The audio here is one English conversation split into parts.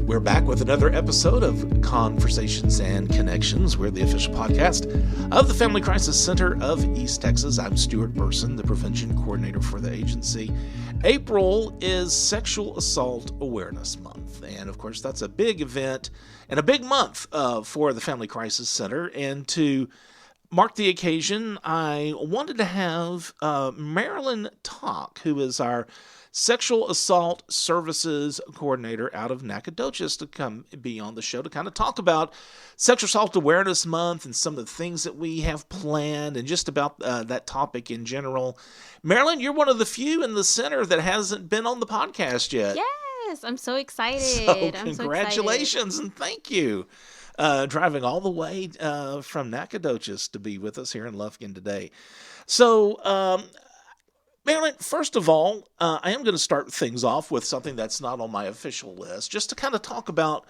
We're back with another episode of Conversations and Connections. We're the official podcast of the Family Crisis Center of East Texas. I'm Stuart Burson, the Prevention Coordinator for the agency. April is Sexual Assault Awareness Month. And of course, that's a big event and a big month for the Family Crisis Center. And to mark the occasion, I wanted to have Marilyn Toc, who is our Sexual Assault Services Coordinator out of Nacogdoches, to come be on the show to kind of talk about Sexual Assault Awareness Month and some of the things that we have planned and just about that topic in general. Marilyn, you're one of the few in the center that hasn't been on the podcast yet. Yes, I'm so excited. So congratulations and thank you. Driving all the way from Nacogdoches to be with us here in Lufkin today. So, Marilyn, first of all, I am going to start things off with something that's not on my official list, just to kind of talk about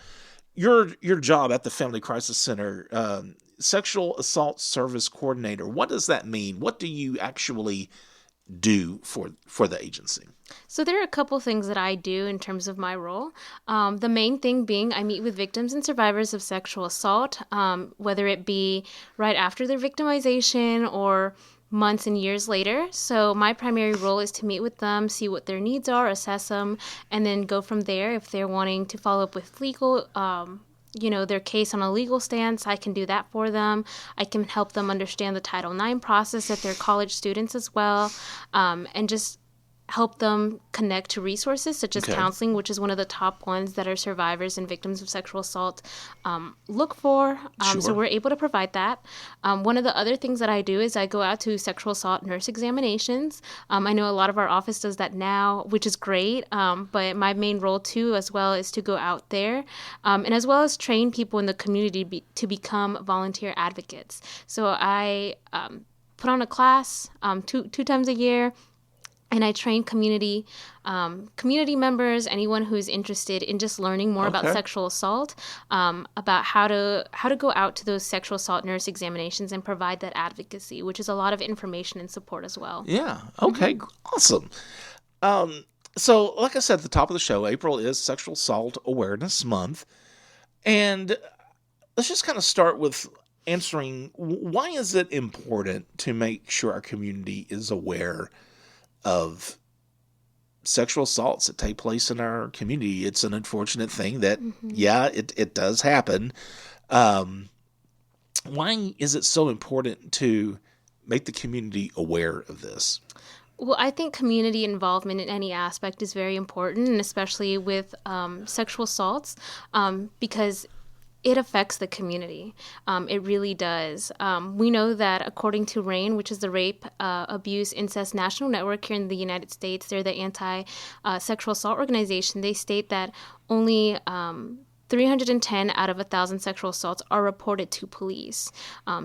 your job at the Family Crisis Center, Sexual Assault Service Coordinator. What does that mean? What do you actually do for the agency? So there are a couple things that I do in terms of my role. The main thing being I meet with victims and survivors of sexual assault, whether it be right after their victimization or months and years later. So my primary role is to meet with them, see what their needs are, assess them, and then go from there. If they're wanting to follow up with legal, their case on a legal stance, I can do that for them. I can help them understand the Title IX process if they're college students as well, and just help them connect to resources such as counseling, which is one of the top ones that our survivors and victims of sexual assault look for. Sure. So we're able to provide that. One of the other things that I do is I go out to sexual assault nurse examinations. I know a lot of our office does that now, which is great. But my main role too as well is to go out there and as well as train people in the community to become volunteer advocates. So I put on a class two times a year. And I train community members, anyone who's interested in just learning more about sexual assault, about how to go out to those sexual assault nurse examinations and provide that advocacy, which is a lot of information and support as well. Yeah. Okay. Awesome. So, like I said at the top of the show, April is Sexual Assault Awareness Month, and let's just kind of start with answering, why is it important to make sure our community is aware of sexual assaults that take place in our community? It's an unfortunate thing that, it does happen. Why is it so important to make the community aware of this? Well, I think community involvement in any aspect is very important, and especially with sexual assaults, because it affects the community. It really does. We know that according to RAINN, which is the Rape, Abuse, Incest National Network here in the United States, they're the anti-sexual assault organization. They state that only 310 out of 1,000 sexual assaults are reported to police.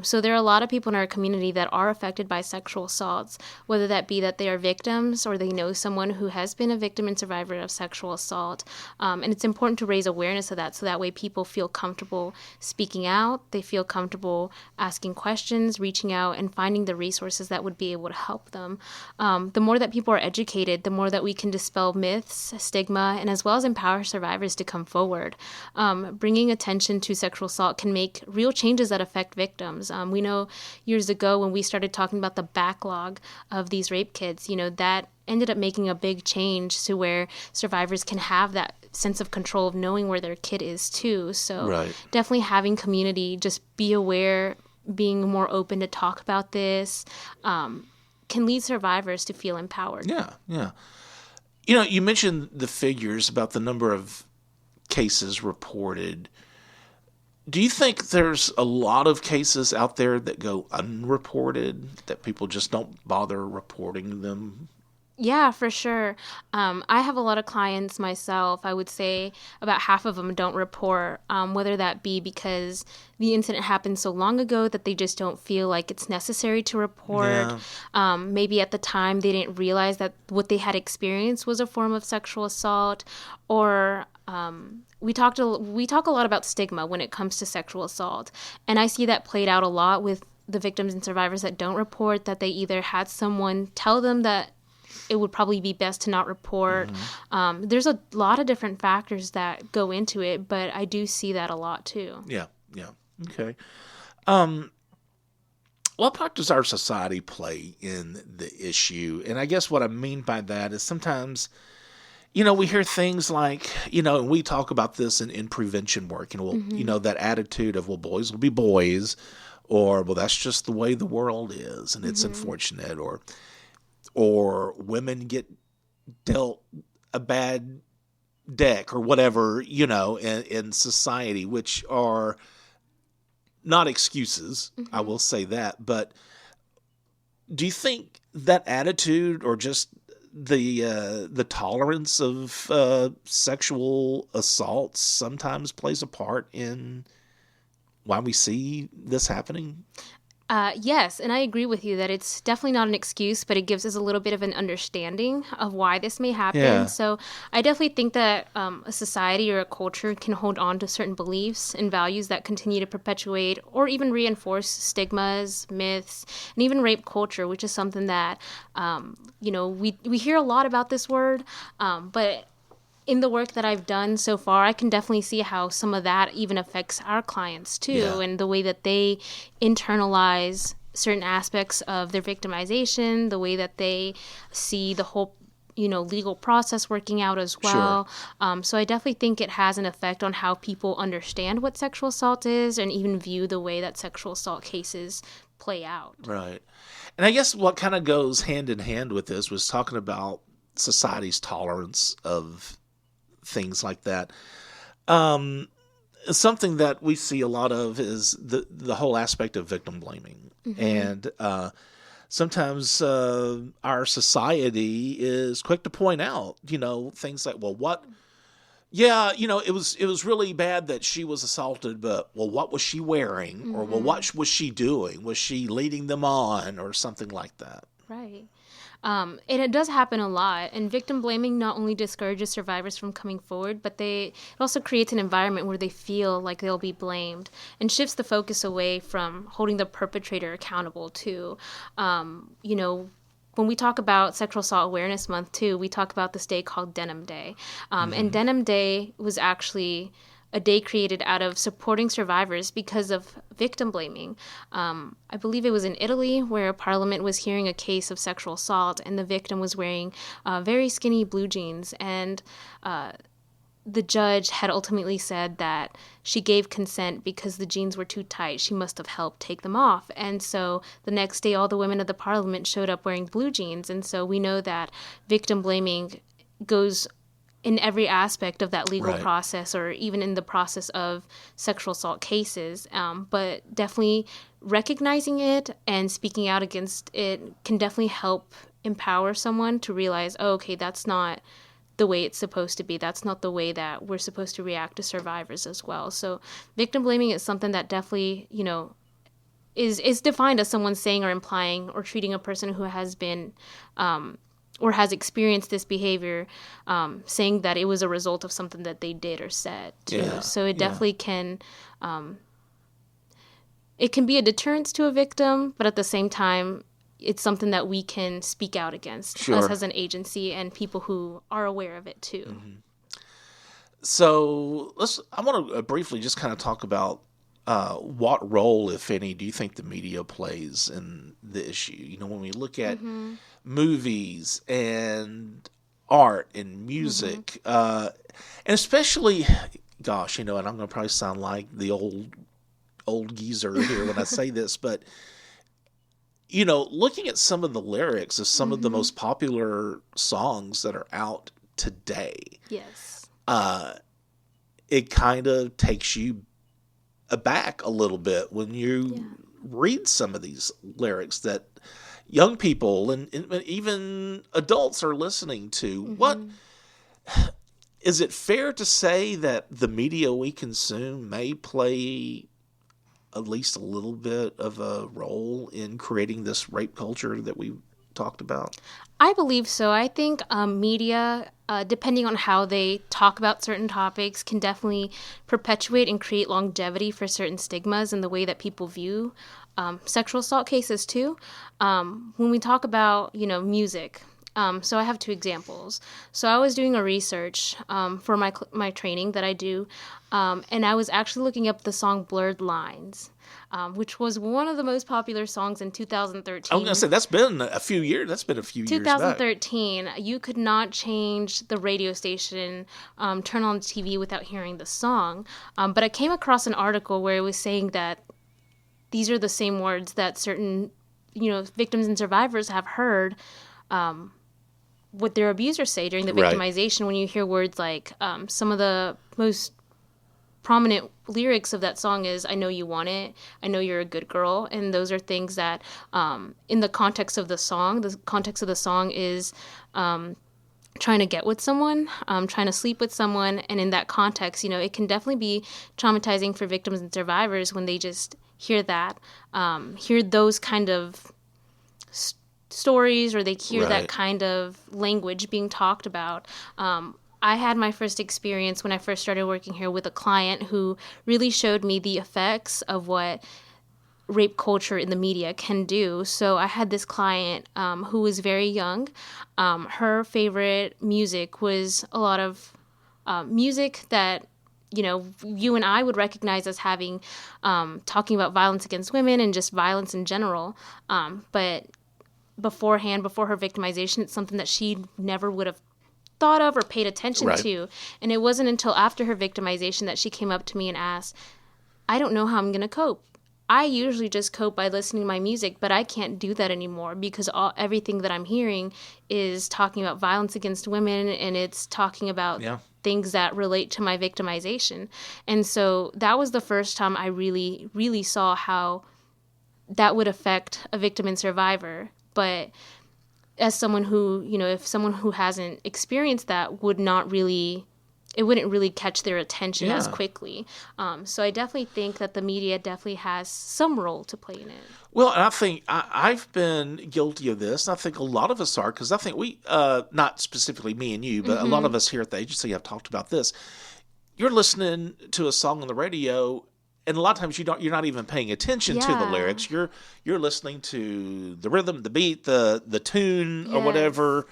So there are a lot of people in our community that are affected by sexual assaults, whether that be that they are victims or they know someone who has been a victim and survivor of sexual assault. And it's important to raise awareness of that so that way people feel comfortable speaking out, they feel comfortable asking questions, reaching out, and finding the resources that would be able to help them. The more that people are educated, the more that we can dispel myths, stigma, and as well as empower survivors to come forward. Bringing attention to sexual assault can make real changes that affect victims. We know years ago when we started talking about the backlog of these rape kits, that ended up making a big change to where survivors can have that sense of control of knowing where their kid is too. So definitely having community just be aware, being more open to talk about this, can lead survivors to feel empowered. Yeah. You mentioned the figures about the number of cases reported. Do you think there's a lot of cases out there that go unreported, that people just don't bother reporting them? Yeah, for sure. I have a lot of clients myself. I would say about half of them don't report, whether that be because the incident happened so long ago that they just don't feel like it's necessary to report. Yeah. Maybe at the time they didn't realize that what they had experienced was a form of sexual assault, or we talk a lot about stigma when it comes to sexual assault, and I see that played out a lot with the victims and survivors that don't report, that they either had someone tell them that it would probably be best to not report. There's a lot of different factors that go into it, but I do see that a lot too. Yeah. Okay. What part does our society play in the issue? And I guess what I mean by that is sometimes, we hear things like, and we talk about this in prevention work, and that attitude of, well, boys will be boys, or, well, that's just the way the world is, and it's unfortunate, or women get dealt a bad deck or whatever, in society, which are not excuses, I will say that. But do you think that attitude, or just the tolerance of sexual assault, sometimes plays a part in why we see this happening? Yes, and I agree with you that it's definitely not an excuse, but it gives us a little bit of an understanding of why this may happen. Yeah. So I definitely think that a society or a culture can hold on to certain beliefs and values that continue to perpetuate or even reinforce stigmas, myths, and even rape culture, which is something that, we hear a lot about this word, but in the work that I've done so far, I can definitely see how some of that even affects our clients too, and the way that they internalize certain aspects of their victimization, the way that they see the whole, legal process working out as well. Sure. So I definitely think it has an effect on how people understand what sexual assault is and even view the way that sexual assault cases play out. Right. And I guess what kind of goes hand in hand with this was talking about society's tolerance of things like that. Something that we see a lot of is the whole aspect of victim blaming. And sometimes our society is quick to point out, things like, well, what? Yeah, it was really bad that she was assaulted, but, well, what was she wearing? Or, well, what was she doing? Was she leading them on, or something like that? Right. And it does happen a lot. And victim blaming not only discourages survivors from coming forward, but it also creates an environment where they feel like they'll be blamed and shifts the focus away from holding the perpetrator accountable too. When we talk about Sexual Assault Awareness Month too, we talk about this day called Denim Day. And Denim Day was actually a day created out of supporting survivors because of victim blaming. I believe it was in Italy where Parliament was hearing a case of sexual assault and the victim was wearing very skinny blue jeans, and the judge had ultimately said that she gave consent because the jeans were too tight. She must have helped take them off. And so the next day all the women of the Parliament showed up wearing blue jeans. And so we know that victim blaming goes in every aspect of that legal process, or even in the process of sexual assault cases. But definitely recognizing it and speaking out against it can definitely help empower someone to realize, oh, okay, that's not the way it's supposed to be. That's not the way that we're supposed to react to survivors as well. So victim blaming is something that definitely, is defined as someone saying or implying or treating a person who has been or has experienced this behavior, saying that it was a result of something that they did or said too. Yeah, so it definitely can, it can be a deterrence to a victim, but at the same time, it's something that we can speak out against us as an agency and people who are aware of it too. So I want to briefly just kind of talk about what role, if any, do you think the media plays in the issue? When we look at movies and art and music, and especially, gosh, and I'm going to probably sound like the old geezer here when I say this, but looking at some of the lyrics of some of the most popular songs that are out today, yes, it kind of takes you aback a little bit when you read some of these lyrics that young people and even adults are listening to. What is it fair to say that the media we consume may play at least a little bit of a role in creating this rape culture that we talked about? I believe so. I think media, depending on how they talk about certain topics, can definitely perpetuate and create longevity for certain stigmas and the way that people view sexual assault cases too. When we talk about, music, So I have two examples. So I was doing a research for my training that I do, and I was actually looking up the song Blurred Lines, which was one of the most popular songs in 2013. I was going to say, that's been a few years. That's been a few years back. 2013, you could not change the radio station, turn on the TV without hearing the song. But I came across an article where it was saying that these are the same words that certain, victims and survivors have heard what their abusers say during the victimization. Right. When you hear words like some of the most prominent lyrics of that song is, I know you want it, I know you're a good girl. And those are things that in the context of the song is trying to get with someone, trying to sleep with someone. And in that context, it can definitely be traumatizing for victims and survivors when they just hear that, hear those kind of stories, or they hear that kind of language being talked about. I had my first experience when I first started working here with a client who really showed me the effects of what rape culture in the media can do. So I had this client who was very young. Her favorite music was a lot of music that you and I would recognize as having, talking about violence against women and just violence in general. But before her victimization, it's something that she never would have thought of or paid attention to. And it wasn't until after her victimization that she came up to me and asked, I don't know how I'm going to cope. I usually just cope by listening to my music, but I can't do that anymore because everything that I'm hearing is talking about violence against women, and it's talking about things that relate to my victimization. And so that was the first time I really, really saw how that would affect a victim and survivor. But as someone who, if someone who hasn't experienced that wouldn't really catch their attention as quickly. So I definitely think that the media definitely has some role to play in it. Well, and I think I've been guilty of this. And I think a lot of us are, because I think we, not specifically me and you, but a lot of us here at the agency have talked about this. You're listening to a song on the radio, and a lot of times you're not even paying attention to the lyrics. You're listening to the rhythm, the beat, the tune, or whatever.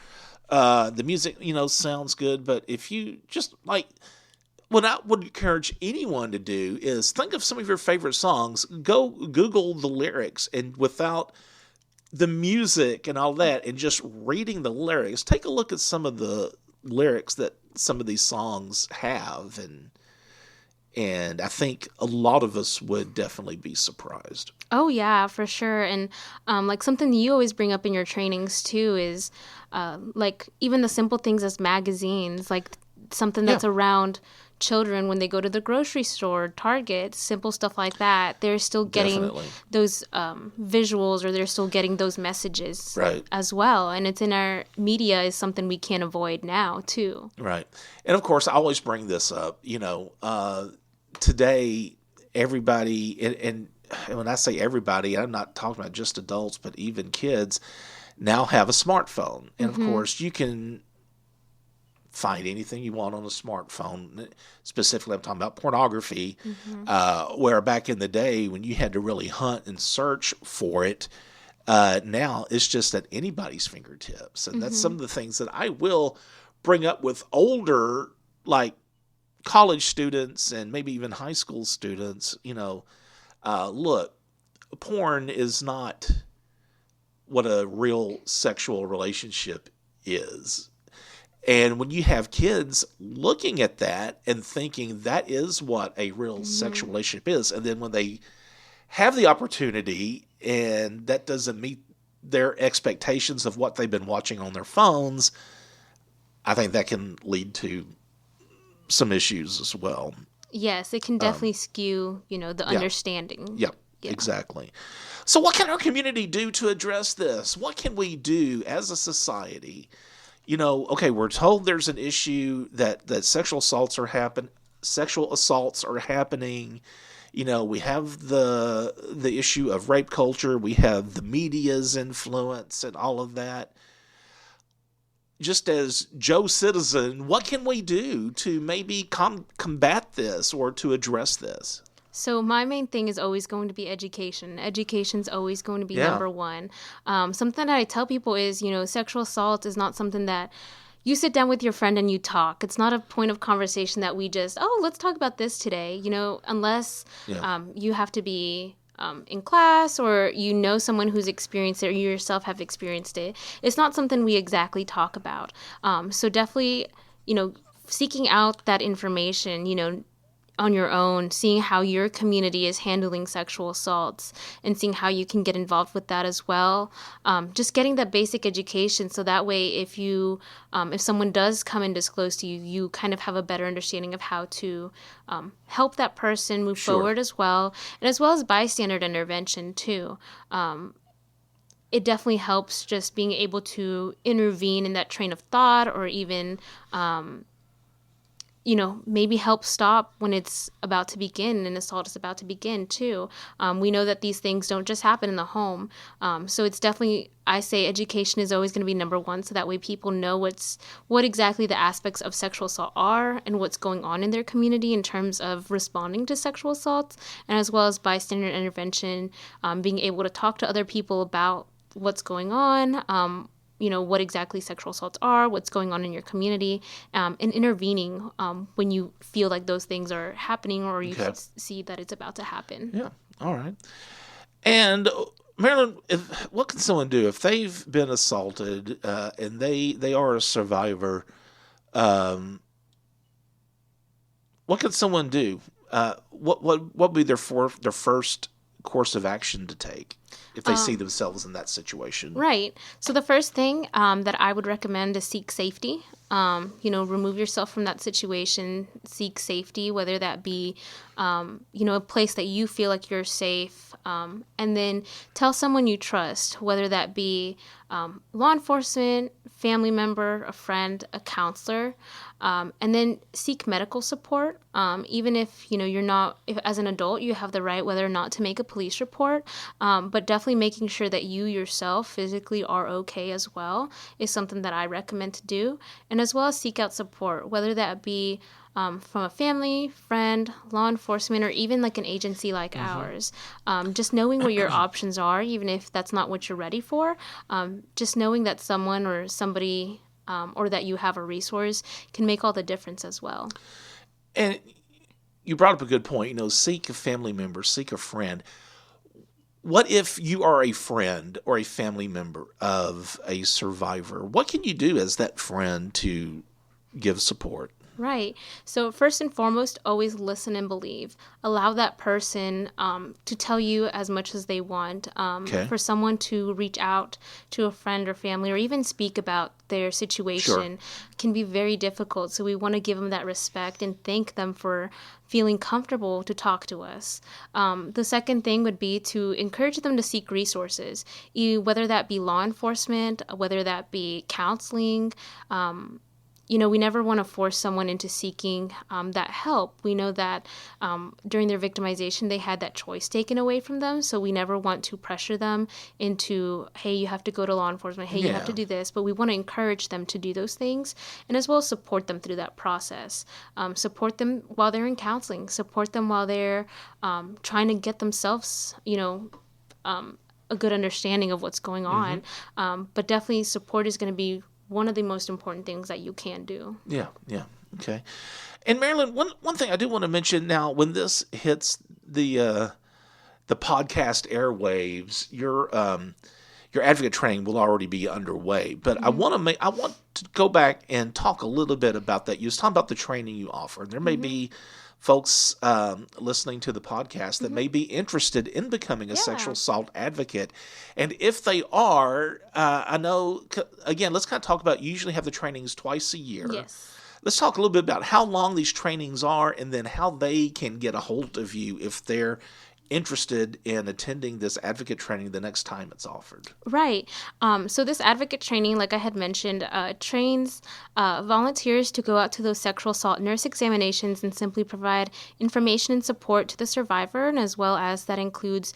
The music, sounds good, but if you just what I would encourage anyone to do is think of some of your favorite songs, go Google the lyrics, and without the music and all that, and just reading the lyrics, take a look at some of the lyrics that some of these songs have, and I think a lot of us would definitely be surprised. Oh, yeah, for sure. And something you always bring up in your trainings, too, is even the simple things as magazines, like something that's around children when they go to the grocery store, Target, simple stuff like that. They're still getting those visuals, or they're still getting those messages as well. And it's in our media is something we can't avoid now, too. Right. And, of course, I always bring this up, today, everybody, and when I say everybody, I'm not talking about just adults, but even kids now have a smartphone. And, of course, you can find anything you want on a smartphone. Specifically, I'm talking about pornography, where back in the day when you had to really hunt and search for it, now it's just at anybody's fingertips. And that's some of the things that I will bring up with older, college students and maybe even high school students. Look, porn is not what a real sexual relationship is. And when you have kids looking at that and thinking that is what a real sexual relationship is, and then when they have the opportunity and that doesn't meet their expectations of what they've been watching on their phones, I think that can lead to some issues as well. Yes, it can definitely skew, the understanding. Yeah, exactly. So what can our community do to address this? What can we do as a society? Okay, we're told there's an issue that sexual assaults are happening. We have the issue of rape culture. We have the media's influence and all of that. Just as Joe Citizen, what can we do to maybe combat this or to address this? So my main thing is always going to be education. Education's always going to be Yeah. number one. Something that I tell people is, sexual assault is not something that you sit down with your friend and you talk. It's not a point of conversation that we just, let's talk about this today, unless Yeah. you have to be in class or someone who's experienced it or you yourself have experienced it. It's not something we exactly talk about. So definitely, seeking out that information, on your own, seeing how your community is handling sexual assaults and seeing how you can get involved with that as well. Just getting that basic education so that way if someone does come and disclose to you, you kind of have a better understanding of how to help that person move Sure. forward as well. And as well as bystander intervention too. It definitely helps just being able to intervene in that train of thought or even maybe help stop when it's about to begin, an assault is about to begin too. We know that these things don't just happen in the home. So it's definitely, I say education is always going to be number one. So that way people know what exactly the aspects of sexual assault are and what's going on in their community in terms of responding to sexual assaults, and as well as bystander intervention, being able to talk to other people about what's going on, what exactly sexual assaults are, what's going on in your community, and intervening when you feel like those things are happening or you see that it's about to happen. Yeah. All right. And Marilyn, what can someone do if they've been assaulted and they are a survivor? What can someone do? What would be their first course of action to take if they see themselves in that situation? Right. So the first thing that I would recommend is seek safety. Remove yourself from that situation, seek safety, whether that be, a place that you feel like you're safe, and then tell someone you trust, whether that be law enforcement, family member, a friend, a counselor, and then seek medical support. Even if, you're not, if as an adult, you have the right whether or not to make a police report, but definitely making sure that you yourself physically are okay as well is something that I recommend to do. And as well as seek out support, whether that be from a family, friend, law enforcement, or even like an agency like ours. Just knowing what your options are, even if that's not what you're ready for, just knowing that someone or somebody or that you have a resource can make all the difference as well. And you brought up a good point. Seek a family member, seek a friend. What if you are a friend or a family member of a survivor? What can you do as that friend to give support? Right. So first and foremost, always listen and believe. Allow that person to tell you as much as they want. For someone to reach out to a friend or family or even speak about their situation can be very difficult. So we want to give them that respect and thank them for feeling comfortable to talk to us. The second thing would be to encourage them to seek resources, whether that be law enforcement, whether that be counseling. We never want to force someone into seeking that help. We know that during their victimization, they had that choice taken away from them. So we never want to pressure them into, hey, you have to go to law enforcement. Hey, you have to do this. But we want to encourage them to do those things and as well as support them through that process. Support them while they're in counseling. Support them while they're trying to get themselves, a good understanding of what's going on. But definitely support is going to be one of the most important things that you can do. Yeah. Okay. And Marilyn, one thing I do want to mention now, when this hits the podcast airwaves, your advocate training will already be underway. But I want to go back and talk a little bit about that. You was talking about the training you offer. There may be folks listening to the podcast that may be interested in becoming a sexual assault advocate. And if they are, I know, again, let's kind of talk about, you usually have the trainings twice a year. Yes. Let's talk a little bit about how long these trainings are and then how they can get a hold of you if they're interested in attending this advocate training the next time it's offered. Right. So this advocate training, like I had mentioned, trains volunteers to go out to those sexual assault nurse examinations and simply provide information and support to the survivor, and as well as that includes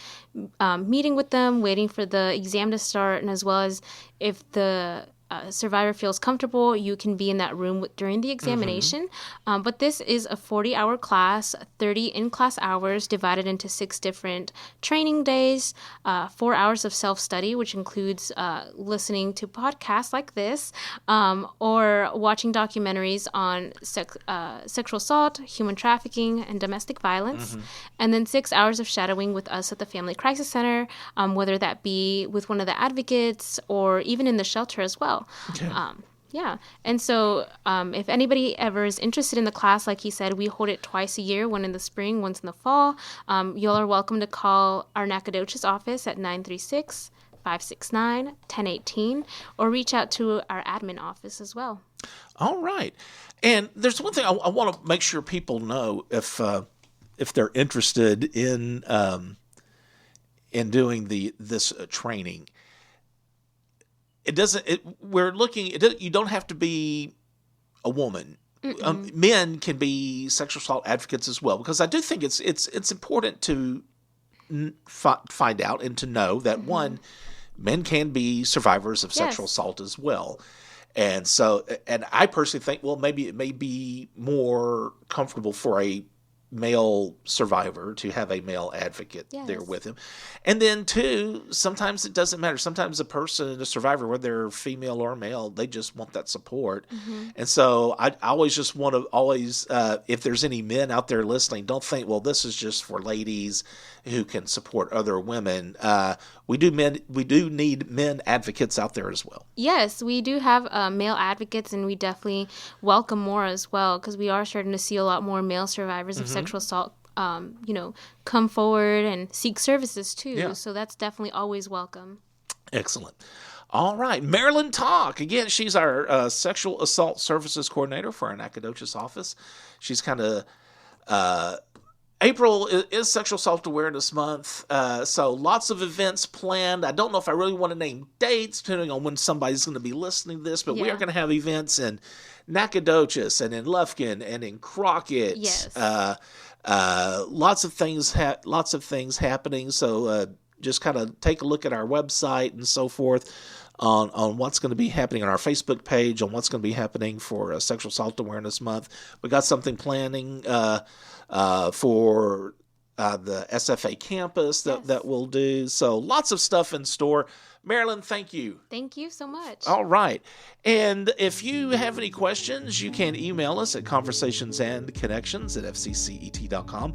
meeting with them, waiting for the exam to start, and as well as if the survivor feels comfortable, you can be in that room during the examination. But this is a 40-hour class, 30 in-class hours divided into 6 different training days, 4 hours of self-study, which includes listening to podcasts like this, or watching documentaries on sexual assault, human trafficking, and domestic violence. And then 6 hours of shadowing with us at the Family Crisis Center, whether that be with one of the advocates or even in the shelter as well. Okay. Yeah. And so if anybody ever is interested in the class, like he said, we hold it twice a year, one in the spring, once in the fall. Y'all are welcome to call our Nacogdoches office at 936-569-1018 or reach out to our admin office as well. All right. And there's one thing I want to make sure people know if they're interested in doing this training. You don't have to be a woman. Men can be sexual assault advocates as well, because I do think it's important to find out and to know that one, men can be survivors of sexual assault as well. And so, and I personally think, well, maybe it may be more comfortable for a male survivor to have a male advocate there with him. And then two, sometimes it doesn't matter. Sometimes a person, a survivor, whether they're female or male, they just want that support. And so I always just want to if there's any men out there listening, don't think, well, this is just for ladies who can support other women. We do need men advocates out there as well. Yes, we do have male advocates, and we definitely welcome more as well, because we are starting to see a lot more male survivors of sexual assault, come forward and seek services too. Yeah. So that's definitely always welcome. Excellent. All right. Marilyn Toc. Again, she's our sexual assault services coordinator for our Nacogdoches office. She's kind of... April is Sexual Assault Awareness Month, so lots of events planned. I don't know if I really want to name dates, depending on when somebody's going to be listening to this, but we are going to have events in Nacogdoches and in Lufkin and in Crockett. Yes. Lots of things happening, so just kind of take a look at our website and so forth on what's going to be happening on our Facebook page, on what's going to be happening for Sexual Assault Awareness Month. We got something planning for the SFA campus that we'll do. So lots of stuff in store. Marilyn, thank you. Thank you so much. All right. And if you have any questions, you can email us at conversationsandconnections@fccet.com.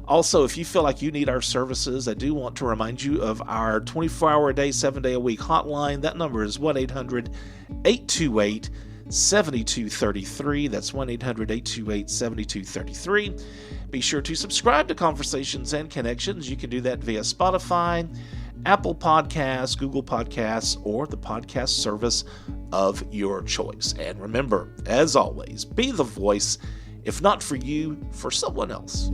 Also, if you feel like you need our services, I do want to remind you of our 24-hour-a-day, 7-day-a-week hotline. That number is 1-800-828-7233. That's 1-800-828-7233. Be sure to subscribe to Conversations and Connections. You can do that via Spotify, Apple Podcasts, Google Podcasts, or the podcast service of your choice. And remember, as always, be the voice, if not for you, for someone else.